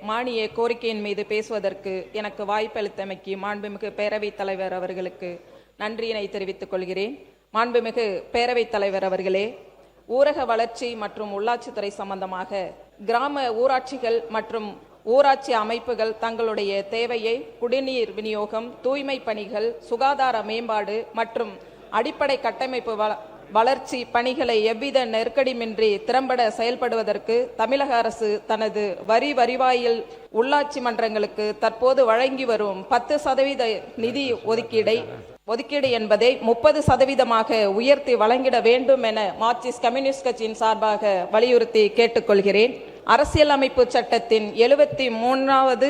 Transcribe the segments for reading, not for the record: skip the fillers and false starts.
மானிய கோரிக்கையின் மீது பேசுவதற்கு எனக்கு வாய்ப்பளித்தமைக்கு மாண்புமிகு பேரவைத் தலைவர் அவர்களுக்கு நன்றியினை தெரிவித்துக் கொள்கிறேன். மாண்புமிகு பேரவைத் தலைவர் அவர்களே, ஊரக வளர்ச்சி மற்றும் உள்ளாட்சித்துறை சம்பந்தமாக கிராம ஊராட்சிகள் மற்றும் ஊராட்சி அமைப்புகள் தங்களுடைய தேவையை குடிநீர் விநியோகம், தூய்மை பணிகள், சுகாதார மேம்பாடு மற்றும் அடிப்படை கட்டமைப்பு வளர்ச்சி பணிகளை எவ்வித நெருக்கடியின்றி திறம்பட செயல்படுவதற்கு தமிழக அரசு தனது வருவாயில் உள்ளாட்சி மன்றங்களுக்கு தற்போது வழங்கி வரும் 10% நிதி ஒதுக்கீடு என்பதை 30% உயர்த்தி வழங்கிட வேண்டும் என மார்க்சிஸ்ட் கம்யூனிஸ்ட் கட்சியின் சார்பாக வலியுறுத்தி கேட்டுக்கொள்கிறேன். அரசியலமைப்பு சட்டத்தின் 73வது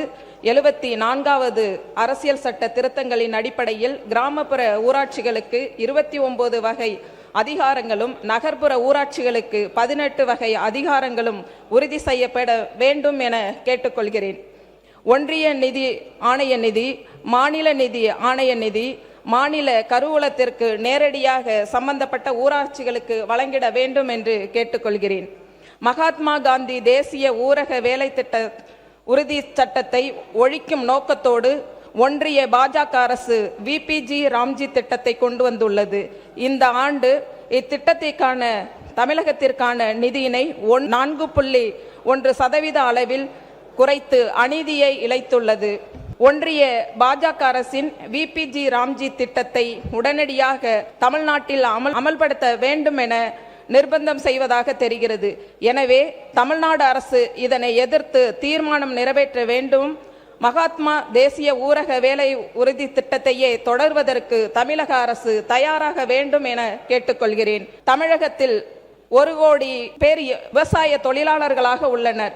74வது அரசியல் சட்ட திருத்தங்களின் அடிப்படையில் கிராமப்புற ஊராட்சிகளுக்கு 29 வகை அதிகாரங்களும் நகர்ப்புற ஊராட்சிகளுக்கு 18 வகை அதிகாரங்களும் உறுதி செய்யப்பட வேண்டும் என கேட்டுக்கொள்கிறேன். ஒன்றிய நிதி ஆணைய நிதி, மாநில நிதி ஆணைய நிதி மாநில கருவூலத்திற்கு நேரடியாக சம்பந்தப்பட்ட ஊராட்சிகளுக்கு வழங்கிட வேண்டும் என்று கேட்டுக்கொள்கிறேன். மகாத்மா காந்தி தேசிய ஊரக வேலை திட்ட உறுதி சட்டத்தை ஒழிக்கும் நோக்கத்தோடு ஒன்றிய பாஜக அரசு விபிஜி ராம்ஜி திட்டத்தை கொண்டு வந்துள்ளது. இந்த ஆண்டு இத்திட்டத்திற்கான தமிழகத்திற்கான நிதியினை 4.1% அளவில் குறைத்து அநீதியை இழைத்துள்ளது. ஒன்றிய பாஜக அரசின் விபிஜி ராம்ஜி திட்டத்தை உடனடியாக தமிழ்நாட்டில் அமல்படுத்த வேண்டும் என நிர்பந்தம் செய்வதாக தெரிகிறது. எனவே தமிழ்நாடு அரசு இதனை எதிர்த்து தீர்மானம் நிறைவேற்ற வேண்டும். மகாத்மா தேசிய ஊரக வேலை உறுதி திட்டத்தையே தொடர்வதற்கு தமிழக அரசு தயாராக வேண்டும் என கேட்டுக்கொள்கிறேன். தமிழகத்தில் 1 கோடி பேர் விவசாய தொழிலாளர்களாக உள்ளனர்.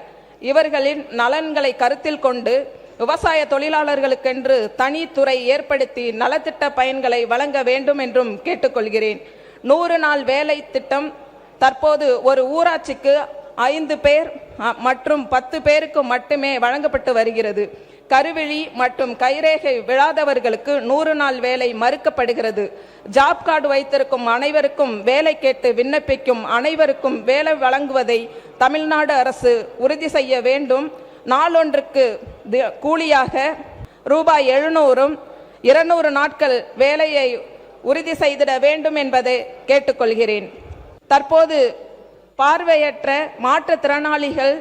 இவர்களின் நலன்களை கருத்தில் கொண்டு விவசாய தொழிலாளர்களுக்கென்று தனித்துறை ஏற்படுத்தி நலத்திட்ட பயன்களை வழங்க வேண்டும் என்றும் கேட்டுக்கொள்கிறேன். 100 நாள் வேலை திட்டம் தற்போது ஒரு ஊராட்சிக்கு 5 பேர் மற்றும் 10 பேருக்கு மட்டுமே வழங்கப்பட்டு வருகிறது. கருவிழி மற்றும் கைரேகை விழாதவர்களுக்கு 100 நாள் வேலை மறுக்கப்படுகிறது. ஜாப் கார்டு வைத்திருக்கும் அனைவருக்கும் வேலை கேட்டு விண்ணப்பிக்கும் அனைவருக்கும் வேலை வழங்குவதை தமிழ்நாடு அரசு உறுதி செய்ய வேண்டும். நாளொன்றுக்கு கூலியாக ரூபாய் 700 200 நாட்கள் வேலையை உறுதி செய்திட வேண்டும் என்பதை கேட்டுக்கொள்கிறேன். தற்போது பார்வையற்ற மாற்றுத்திறனாளிகள்,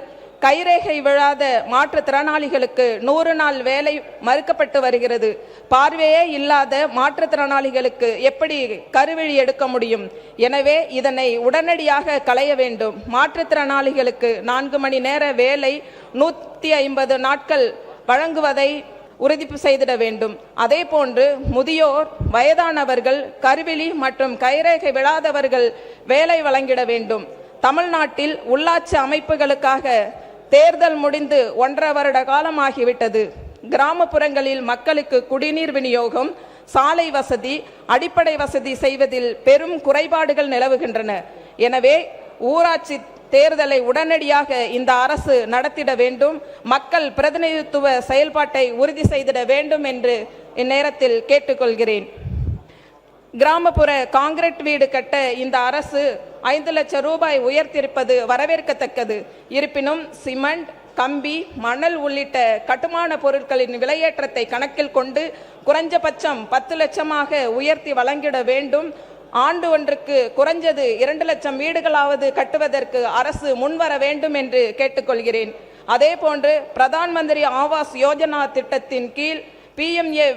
கைரேகை விழாத மாற்றுத்திறனாளிகளுக்கு 100 நாள் வேலை மறுக்கப்பட்டு வருகிறது. பார்வையே இல்லாத மாற்றுத்திறனாளிகளுக்கு எப்படி கருவிழி எடுக்க முடியும்? எனவே இதனை உடனடியாக களைய வேண்டும். மாற்றுத்திறனாளிகளுக்கு 4 மணி நேர வேலை 150 நாட்கள் வழங்குவதை உறுதி செய்திட வேண்டும். அதே போன்று முதியோர், வயதானவர்கள், கருவிழி மற்றும் கைரேகை விழாதவர்கள் வேலை வழங்கிட வேண்டும். தமிழ்நாட்டில் உள்ளாட்சி அமைப்புகளுக்காக தேர்தல் முடிந்து 1.5 வருட காலமாகிவிட்டது. கிராமப்புறங்களில் மக்களுக்கு குடிநீர் விநியோகம், சாலை வசதி, அடிப்படை வசதி செய்வதில் பெரும் குறைபாடுகள் நிலவுகின்றன. எனவே ஊராட்சி தேர்தலை உடனடியாக இந்த அரசு நடத்திட வேண்டும். மக்கள் பிரதிநிதித்துவ செயல்பாட்டை உறுதி செய்திட வேண்டும் என்று இந்நேரத்தில் கேட்டுக்கொள்கிறேன். கிராமப்புற காங்கிரீட் வீடு கட்ட இந்த அரசு 5 லட்சம் ரூபாய் உயர்த்தியிருப்பது வரவேற்கத்தக்கது. இருப்பினும் சிமெண்ட், கம்பி, மணல் உள்ளிட்ட கட்டுமான பொருட்களின் விலையேற்றத்தை கணக்கில் கொண்டு குறைஞ்சபட்சம் 10 லட்சமாக உயர்த்தி வழங்கிட வேண்டும். ஆண்டு ஒன்றுக்கு குறைஞ்சது 2 லட்சம் வீடுகளாவது கட்டுவதற்கு அரசு முன்வர வேண்டும் என்று கேட்டுக்கொள்கிறேன். அதே போன்று பிரதான் மந்திரி ஆவாஸ் யோஜனா திட்டத்தின் கீழ் PMA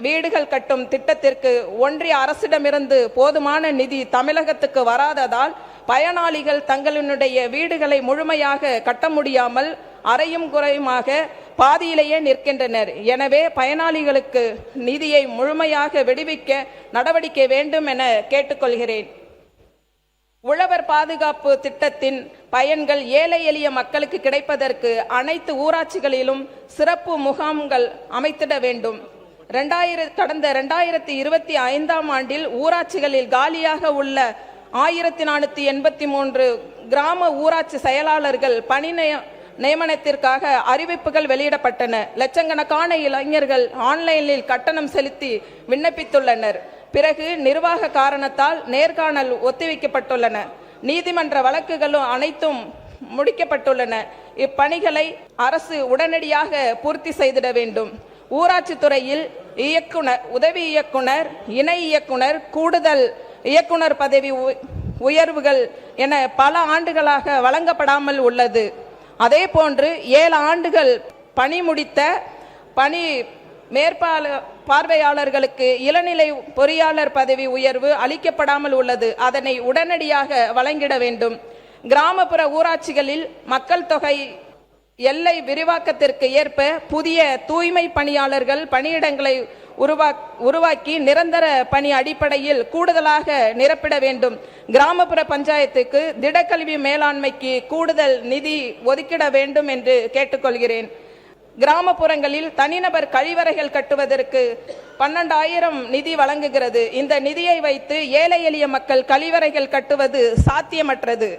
வீடுகள் கட்டும் திட்டத்திற்கு ஒன்றிய அரசிடமிருந்து போதுமான நிதி தமிழகத்துக்கு வராததால் பயனாளிகள் தங்களுடைய வீடுகளை முழுமையாக கட்ட முடியாமல் அரையும் குறையுமாக பாதியிலேயே நிற்கின்றனர். எனவே பயனாளிகளுக்கு நிதியை முழுமையாக விடுவிக்க நடவடிக்கை வேண்டும் என கேட்டுக்கொள்கிறேன். உழவர் பாதுகாப்பு திட்டத்தின் பயன்கள் ஏழை எளிய மக்களுக்கு கிடைப்பதற்கு அனைத்து ஊராட்சிகளிலும் சிறப்பு முகாம்கள் அமைத்திட வேண்டும். கடந்த 2025ஆம் ஆண்டில் ஊராட்சிகளில் காலியாக உள்ள 1483 கிராம ஊராட்சி செயலாளர்கள் பணி நியமனத்திற்காக அறிவிப்புகள் வெளியிடப்பட்டன. லட்சக்கணக்கான இளைஞர்கள் ஆன்லைனில் கட்டணம் செலுத்தி விண்ணப்பித்துள்ளனர். பிறகு நிர்வாக காரணத்தால் நேர்காணல் ஒத்திவைக்கப்பட்டுள்ளன. நீதிமன்ற வழக்குகளும் அனைத்தும் முடிக்கப்பட்டுள்ளன. இப்பணிகளை அரசு உடனடியாக பூர்த்தி செய்திட வேண்டும். ஊராட்சி துறையில் இயக்குனர், உதவி இயக்குனர், இணை இயக்குனர், கூடுதல் இயக்குனர் பதவி உயர்வுகள் என பல ஆண்டுகளாக வழங்கப்படாமல் உள்ளது. அதே போன்று 7 ஆண்டுகள் பணி முடித்த பணி பார்வையாளர்களுக்கு இளநிலை பொறியாளர் பதவி உயர்வு அளிக்கப்படாமல் உள்ளது. அதனை உடனடியாக வழங்கிட வேண்டும். கிராமப்புற ஊராட்சிகளில் மக்கள் தொகை எல்லை விரிவாக்கத்திற்கு ஏற்ப புதிய தூய்மை பணியாளர்கள் பணியிடங்களை உருவாக்கி நிரந்தர பணி அடிப்படையில் கூடுதலாக நிரப்பிட வேண்டும். கிராமப்புற பஞ்சாயத்துக்கு திடக்கல்வி மேலாண்மைக்கு கூடுதல் நிதி ஒதுக்கிட வேண்டும் என்று கேட்டுக்கொள்கிறேன். கிராமப்புறங்களில் தனிநபர் கழிவறைகள் கட்டுவதற்கு 12,000 நிதி வழங்குகிறது. இந்த நிதியை வைத்து ஏழை எளிய மக்கள் கழிவறைகள் கட்டுவது சாத்தியமற்றது.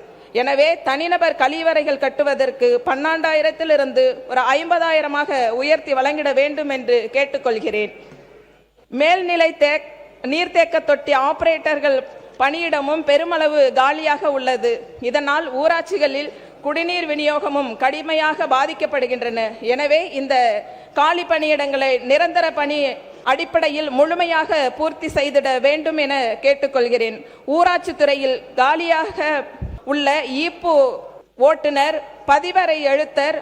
எனவே தனிநபர் கழிவறைகள் கட்டுவதற்கு 12,000 ஒரு 50,000 உயர்த்தி வழங்கிட வேண்டும் என்று கேட்டுக்கொள்கிறேன். மேல்நிலை நீர்த்தேக்க தொட்டி ஆபரேட்டர்கள் பணியிடமும் பெருமளவு காலியாக உள்ளது. இதனால் ஊராட்சிகளில் குடிநீர் விநியோகமும் கடுமையாக பாதிக்கப்படுகின்றன. எனவே இந்த காலி பணியிடங்களை நிரந்தர பணி அடிப்படையில் முழுமையாக பூர்த்தி செய்திட வேண்டும் என கேட்டுக்கொள்கிறேன். ஊராட்சி துறையில் காலியாக உள்ள ஈப்பு ஓட்டுநர், பதிவறை எழுத்தர்,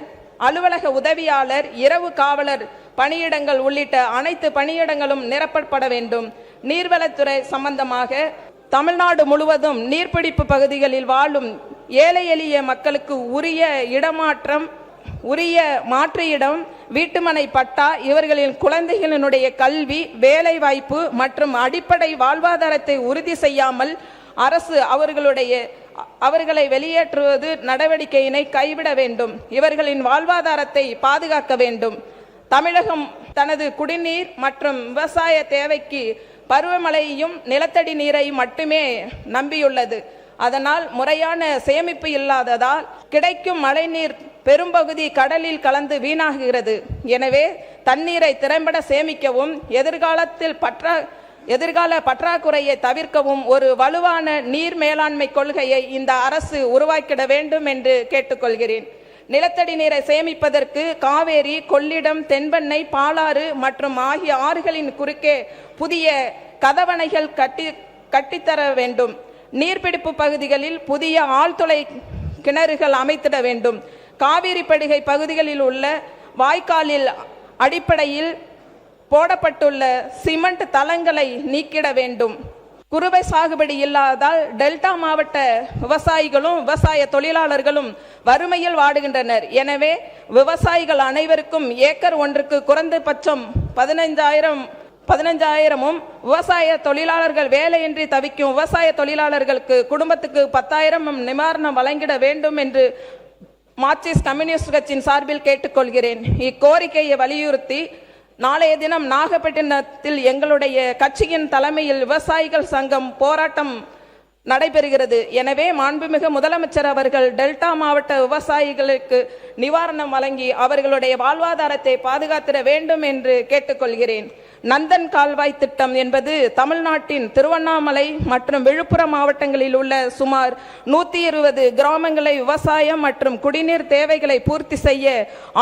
அலுவலக உதவியாளர், இரவு காவலர் பணியிடங்கள் உள்ளிட்ட அனைத்து பணியிடங்களும் நிரப்பப்பட வேண்டும். நீர்வளத்துறை சம்பந்தமாக தமிழ்நாடு முழுவதும் நீர்பிடிப்பு பகுதிகளில் வாழும் ஏழை எளிய மக்களுக்கு உரிய இடமாற்றம், உரிய மாற்று இடம், வீட்டுமனை பட்டா, இவர்களின் குழந்தைகளினுடைய கல்வி, வேலைவாய்ப்பு மற்றும் அடிப்படை வாழ்வாதாரத்தை உறுதி செய்யாமல் அரசு அவர்களை வெளியேற்றுவது நடவடிக்கையினை கைவிட வேண்டும். இவர்களின் வாழ்வாதாரத்தை பாதுகாக்க வேண்டும். தமிழகம் தனது குடிநீர் மற்றும் விவசாய தேவைக்கு பருவமழையையும் நிலத்தடி நீரையும் மட்டுமே நம்பியுள்ளது. அதனால் முறையான சேமிப்பு இல்லாததால் கிடைக்கும் மழைநீர் பெரும்பகுதி கடலில் கலந்து வீணாகிறது. எனவே தண்ணீரை திறம்பட சேமிக்கவும் எதிர்கால பற்றாக்குறையை தவிர்க்கவும் ஒரு வலுவான நீர் மேலாண்மை கொள்கையை இந்த அரசு உருவாக்கிட வேண்டும் என்று கேட்டுக்கொள்கிறேன். நிலத்தடி நீரை சேமிப்பதற்கு காவேரி, கொள்ளிடம், தென்பெண்ணை, பாலாறு மற்றும் ஆகிய ஆறுகளின் குறுக்கே புதிய கதவணைகள் கட்டித்தர வேண்டும். நீர்பிடிப்பு பகுதிகளில் புதிய ஆழ்துளை கிணறுகள் அமைத்திட வேண்டும். காவிரி படுகை பகுதிகளில் உள்ள வாய்க்காலில் அடிப்படையில் போடப்பட்டுள்ள சிமெண்ட் தளங்களை நீக்கிட வேண்டும். குறுவை சாகுபடி இல்லாததால் டெல்டா மாவட்ட விவசாயிகளும் விவசாய தொழிலாளர்களும் வறுமையில் வாடுகின்றனர். எனவே விவசாயிகள் அனைவருக்கும் ஏக்கர் ஒன்றுக்கு குறைந்தபட்சம் 15,000 விவசாய தொழிலாளர்கள் வேலையின்றி தவிக்கும் விவசாய தொழிலாளர்களுக்கு குடும்பத்துக்கு 10,000 நிவாரணம் வழங்கிட வேண்டும் என்று மார்க்சிஸ்ட் கம்யூனிஸ்ட் கட்சியின் சார்பில் கேட்டுக்கொள்கிறேன். இக்கோரிக்கையை வலியுறுத்தி நாளைய தினம் நாகப்பட்டினத்தில் எங்களுடைய கட்சியின் தலைமையில் விவசாயிகள் சங்கம் போராட்டம் நடைபெறுகிறது. எனவே மாண்புமிகு முதலமைச்சர் அவர்கள் டெல்டா மாவட்ட விவசாயிகளுக்கு நிவாரணம் வழங்கி அவர்களுடைய வாழ்வாதாரத்தை பாதுகாத்திட வேண்டும் என்று கேட்டுக்கொள்கிறேன். நந்தன் கால்வாய் திட்டம் என்பது தமிழ்நாட்டின் திருவண்ணாமலை மற்றும் விழுப்புரம் மாவட்டங்களில் உள்ள சுமார் 120 கிராமங்களை விவசாயம் மற்றும் குடிநீர் தேவைகளை பூர்த்தி செய்ய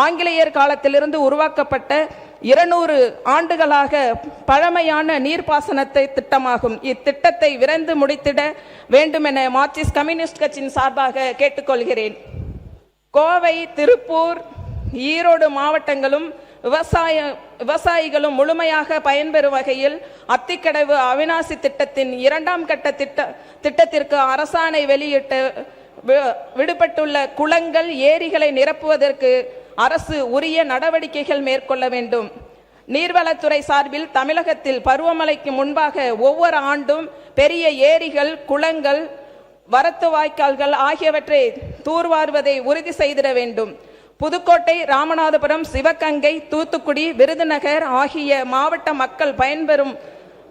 ஆங்கிலேயர் காலத்திலிருந்து உருவாக்கப்பட்ட 200 ஆண்டுகளாக பழமையான நீர்ப்பாசனத்தை திட்டமாகும். இத்திட்டத்தை விரைந்து முடித்திட வேண்டும் என மார்க்சிஸ்ட் கம்யூனிஸ்ட் கட்சியின் சார்பாக கேட்டுக்கொள்கிறேன். கோவை, திருப்பூர், ஈரோடு மாவட்டங்களும் விவசாயிகளும் முழுமையாக பயன்பெறும் வகையில் அத்திக்கடவு அவிநாசி திட்டத்தின் 2ஆம் கட்ட திட்டத்திற்கு அரசாணை விடுபட்டுள்ள குளங்கள், ஏரிகளை நிரப்புவதற்கு அரசு உரிய நடவடிக்கைகள் மேற்கொள்ள வேண்டும். நீர்வளத்துறை சார்பில் தமிழகத்தில் பருவமழைக்கு முன்பாக ஒவ்வொரு ஆண்டும் பெரிய ஏரிகள், குளங்கள், வரத்து வாய்க்கால்கள் ஆகியவற்றை தூர்வாருவதை உறுதி செய்திட வேண்டும். புதுக்கோட்டை, ராமநாதபுரம், சிவகங்கை, தூத்துக்குடி, விருதுநகர் ஆகிய மாவட்ட மக்கள் பயன்பெறும்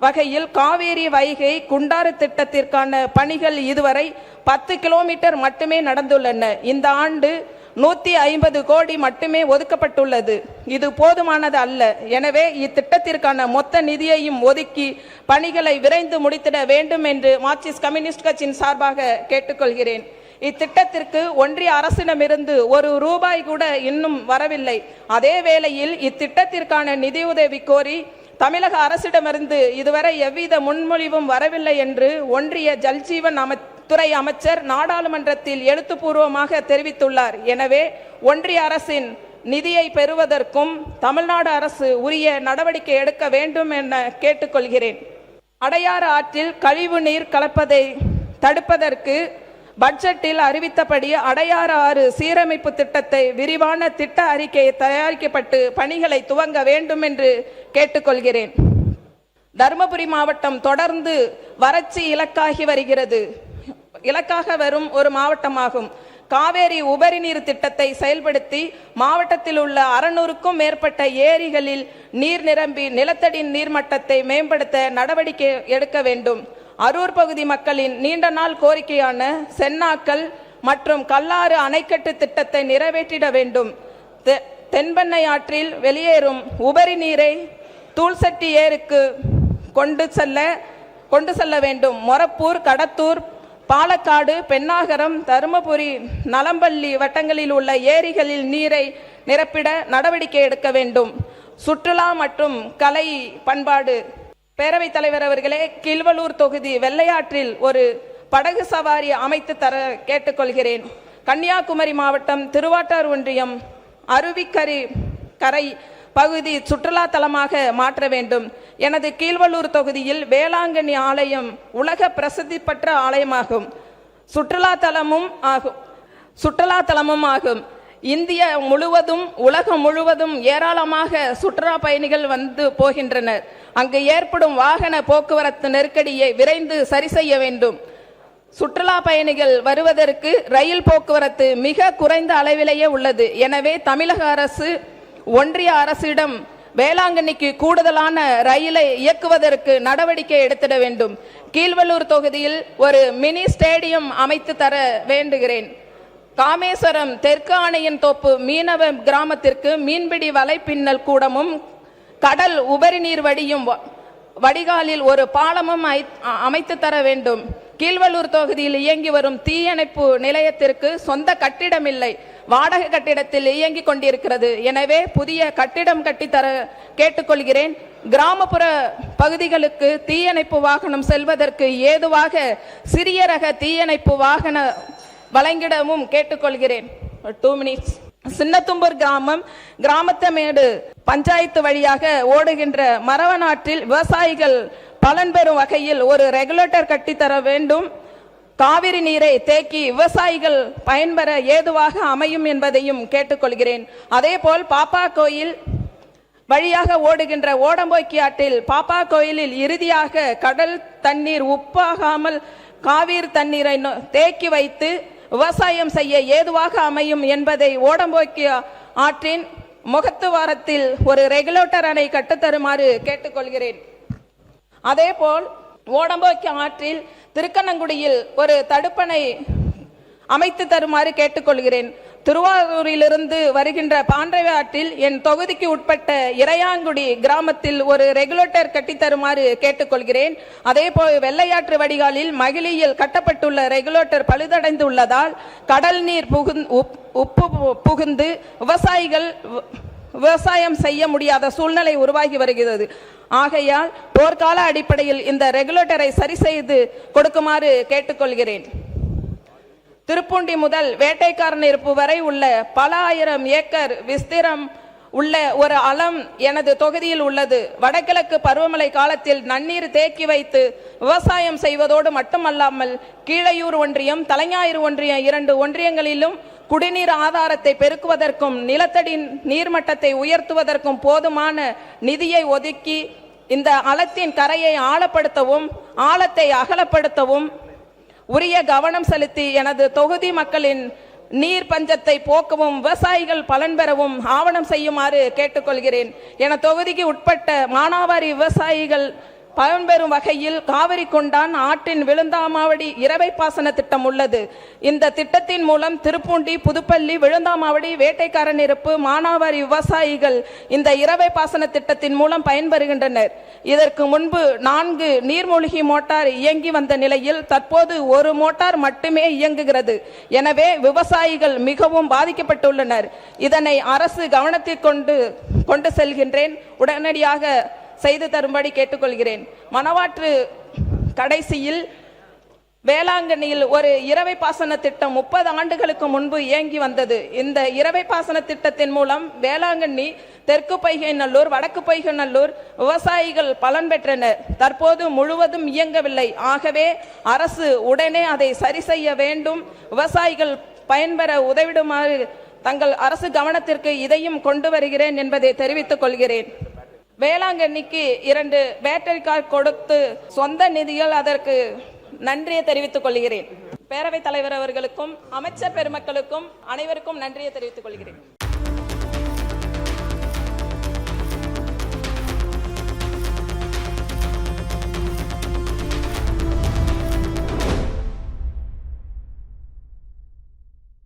வகையில் காவேரி, வைகை, குண்டாறு திட்டத்திற்கான பணிகள் இதுவரை 10 கிலோமீட்டர் மட்டுமே நடந்துள்ளன. இந்த ஆண்டு 150 கோடி மட்டுமே ஒதுக்கப்பட்டுள்ளது. இது போதுமானது அல்ல. எனவே இத்திட்டத்திற்கான மொத்த நிதியையும் ஒதுக்கி பணிகளை விரைந்து முடித்திட வேண்டும் என்று மார்க்சிஸ்ட் கம்யூனிஸ்ட் கட்சியின் சார்பாக கேட்டுக்கொள்கிறேன். இத்திட்டத்திற்கு ஒன்றிய அரசிடமிருந்து ஒரு ரூபாய் கூட இன்னும் வரவில்லை. அதே வேளையில் இத்திட்டத்திற்கான நிதியுதவி கோரி தமிழக அரசிடமிருந்து இதுவரை எவ்வித முன்மொழிவும் வரவில்லை என்று ஒன்றிய ஜல்ஜீவன் துறை அமைச்சர் நாடாளுமன்றத்தில் எழுத்துப்பூர்வமாக தெரிவித்துள்ளார். எனவே ஒன்றிய அரசின் நிதியை பெறுவதற்கும் தமிழ்நாடு அரசு உரிய நடவடிக்கை எடுக்க வேண்டும் என கேட்டுக்கொள்கிறேன். அடையாறு ஆற்றில் கழிவு நீர் கலப்பதை தடுப்பதற்கு பட்ஜெட்டில் அறிவித்தபடி அடையாறு ஆறு சீரமைப்பு திட்டத்தை விரிவான திட்ட அறிக்கை தயாரிக்கப்பட்டு பணிகளை துவங்க வேண்டும் என்று கேட்டுக்கொள்கிறேன். தருமபுரி மாவட்டம் தொடர்ந்து வறட்சி இலக்காக வரும் ஒரு மாவட்டமாகும். காவேரி உபரி நீர் திட்டத்தை செயல்படுத்தி மாவட்டத்தில் உள்ள 600க்கும் மேற்பட்ட ஏரிகளில் நீர் நிரம்பி நிலத்தடி நீர்மட்டத்தை மேம்படுத்த நடவடிக்கை எடுக்க வேண்டும். அரூர் பகுதி மக்களின் நீண்ட நாள் கோரிக்கையான சென்னாக்கல் மற்றும் கல்லாறு அணைக்கட்டு திட்டத்தை நிறைவேற்றிட வேண்டும். தென்பெண்ணை ஆற்றில் வெளியேறும் உபரி நீரை தூள்சட்டி ஏருக்கு கொண்டு செல்ல வேண்டும். மொரப்பூர், கடத்தூர், பாலக்காடு, பெண்ணாகரம், தருமபுரி, நலம்பள்ளி வட்டங்களில் உள்ள ஏரிகளில் நீரை நிரப்பிட நடவடிக்கை எடுக்க வேண்டும். சுற்றுலா மற்றும் கலை பண்பாடு பேரவைத் தலைவர் அவர்களே, கீழ்வளூர் தொகுதி வெள்ளையாற்றில் ஒரு படகு சவாரி அமைத்து தர கேட்டுக்கொள்கிறேன். கன்னியாகுமரி மாவட்டம் திருவாட்டார் ஒன்றியம் அருவிக்கரை பகுதி சுற்றுலா தலமாக மாற்ற வேண்டும். எனது கீழ்வளூர் தொகுதியில் வேளாங்கண்ணி ஆலயம் உலக பிரசித்தி பெற்ற ஆலயமாகும், சுற்றுலா தலமும் ஆகும். இந்தியா முழுவதும் உலகம் முழுவதும் ஏராளமாக சுற்றுலா பயணிகள் வந்து போகின்றனர். அங்கு ஏற்படும் வாகன போக்குவரத்து நெருக்கடியை விரைந்து சரி செய்ய வேண்டும். சுற்றுலா பயணிகள் வருவதற்கு ரயில் போக்குவரத்து மிக குறைந்த அளவிலேயே உள்ளது. எனவே தமிழக அரசு ஒன்றிய அரசிடம் வேளாங்கண்ணிக்கு கூடுதலான ரயிலை இயக்குவதற்கு நடவடிக்கை எடுத்திட வேண்டும். கீழ்வளூர் தொகுதியில் ஒரு மினி ஸ்டேடியம் அமைத்து தர வேண்டுகிறேன். காமேஸ்வரம் தெற்கு ஆணையின் தோப்பு மீனவ கிராமத்திற்கு மீன்பிடி வலைப்பின்னல் கூடமும் கடல் உபரி நீர் வடியும் வடிகாலில் ஒரு பாலமும் அமைத்து தர வேண்டும். கீழ்வளூர் தொகுதியில் இயங்கி வரும் தீயணைப்பு நிலையத்திற்கு சொந்த கட்டிடமில்லை, வாடகை கட்டிடத்தில் இயங்கிக் கொண்டிருக்கிறது. எனவே புதிய கட்டிடம் கட்டித்தர கேட்டுக்கொள்கிறேன். கிராமப்புற பகுதிகளுக்கு தீயணைப்பு வாகனம் செல்வதற்கு ஏதுவாக சிறிய ரக தீயணைப்பு வாகன வழங்கிடவும் கேட்டுக்கொள்கிறேன். 2 minutes. சின்னத்தும்பூர் கிராமத்தமேடு பஞ்சாயத்து வழியாக ஓடுகின்ற மரவனாற்றில் விவசாயிகள் பலன் பெறும் வகையில் ஒரு ரெகுலேட்டர் கட்டித்தர வேண்டும். காவிரி நீரை தேக்கி விவசாயிகள் பயன்பெற ஏதுவாக அமையும் என்பதையும் கேட்டுக்கொள்கிறேன். அதேபோல் பாப்பா கோயில் வழியாக ஓடுகின்ற ஓடம்போக்கி ஆற்றில் பாப்பா கோயிலில் இறுதியாக கடல் தண்ணீர் உப்பாகாமல் காவிரி தண்ணீரை தேக்கி வைத்து விவசாயம் செய்ய ஏதுவாக அமையும் என்பதை ஓடம்போக்கி ஆற்றின் முகத்துவாரத்தில் ஒரு ரெகுலேட்டர் அணை கட்டுத்தருமாறு கேட்டுக்கொள்கிறேன். அதேபோல் ஓடம்போக்கி ஆற்றில் திருக்கண்ணங்குடியில் ஒரு தடுப்பணை அமைத்து தருமாறு கேட்டுக்கொள்கிறேன். திருவாரூரிலிருந்து வருகின்ற பாண்டவை ஆற்றில் என் தொகுதிக்கு உட்பட்ட இறையாங்குடி கிராமத்தில் ஒரு ரெகுலேட்டர் கட்டித்தருமாறு கேட்டுக்கொள்கிறேன். அதேபோல் வெள்ளையாற்று வடிகாலில் மகிழியில் கட்டப்பட்டுள்ள ரெகுலேட்டர் பழுதடைந்துள்ளதால் கடல் நீர் உப்பு புகுந்து விவசாயிகள் விவசாயம் செய்ய முடியாத சூழ்நிலை உருவாகி வருகிறது. ஆகையால் போர்க்கால அடிப்படையில் இந்த ரெகுலேட்டரை சரி செய்து கொடுக்குமாறு கேட்டுக்கொள்கிறேன். திருப்பூண்டி முதல் வேட்டைக்காரன் இருப்பு வரை உள்ள பல ஆயிரம் ஏக்கர் விஸ்திரம் உள்ள ஒரு அலம் எனது தொகுதியில் உள்ளது. வடகிழக்கு பருவமழை காலத்தில் நன்னீர் தேக்கி வைத்து விவசாயம் செய்வதோடு மட்டுமல்லாமல் கீழையூர் ஒன்றியம், தலைஞாயிறு ஒன்றியம் 2 ஒன்றியங்களிலும் குடிநீர் ஆதாரத்தை பெருக்குவதற்கும் நிலத்தடி நீர்மட்டத்தை உயர்த்துவதற்கும் போதுமான நிதியை ஒதுக்கி இந்த அலத்தின் கரையை ஆழப்படுத்தவும் ஆழத்தை அகலப்படுத்தவும் உரிய கவனம் செலுத்தி எனது தொகுதி மக்களின் நீர் பஞ்சத்தை போக்கவும் விவசாயிகள் பலன் பெறவும் ஆவணம் செய்யுமாறு கேட்டுக்கொள்கிறேன். என தொகுதிக்கு உட்பட்ட மானாவாரி விவசாயிகள் பயன்பெறும் வகையில் காவிரி கொண்டான் ஆற்றின் விழுந்தாமாவடி இரவை பாசன திட்டம் உள்ளது. இந்த திட்டத்தின் மூலம் திருப்பூண்டி, புதுப்பள்ளி, விழுந்தாமாவடி, வேட்டைக்காரன் இருப்பு, மானாவாரி விவசாயிகள் இந்த இரவை பாசன திட்டத்தின் மூலம் பயன்பெறுகின்றனர். இதற்கு முன்பு 4 நீர்மூழ்கி மோட்டார் இயங்கி வந்த நிலையில் தற்போது 1 மோட்டார் மட்டுமே இயங்குகிறது. எனவே விவசாயிகள் மிகவும் பாதிக்கப்பட்டுள்ளனர். இதனை அரசு கவனத்தில் கொண்டு செல்கின்றேன். உடனடியாக செய்து தரும்படி கேட்டுக்கொள்கிறேன். மணவாற்று கடைசியில் வேளாங்கண்ணியில் ஒரு இரவை பாசன திட்டம் 30 ஆண்டுகளுக்கு முன்பு இயங்கி வந்தது. இந்த இரவை பாசன திட்டத்தின் மூலம் வேளாங்கண்ணி, தெற்கு பொய்கை நல்லூர், வடக்கு பொய்கை நல்லூர் விவசாயிகள் பலன் பெற்றனர். தற்போது முழுவதும் இயங்கவில்லை. ஆகவே அரசு உடனே அதை சரி செய்ய வேண்டும். விவசாயிகள் பயன்பெற உதவிடுமாறு தங்கள் அரசு கவனத்திற்கு இதையும் கொண்டு வருகிறேன் என்பதை தெரிவித்துக் கொள்கிறேன். வேளாங்கண்ணிக்கு 2 பேட்டரி கார் கொடுத்து சொந்த நிதியில் அதற்கு நன்றியை தெரிவித்துக் கொள்கிறேன். பேரவைத் தலைவர் அவர்களுக்கும் அமைச்சர் பெருமக்களுக்கும் அனைவருக்கும் நன்றியை தெரிவித்துக் கொள்கிறேன்.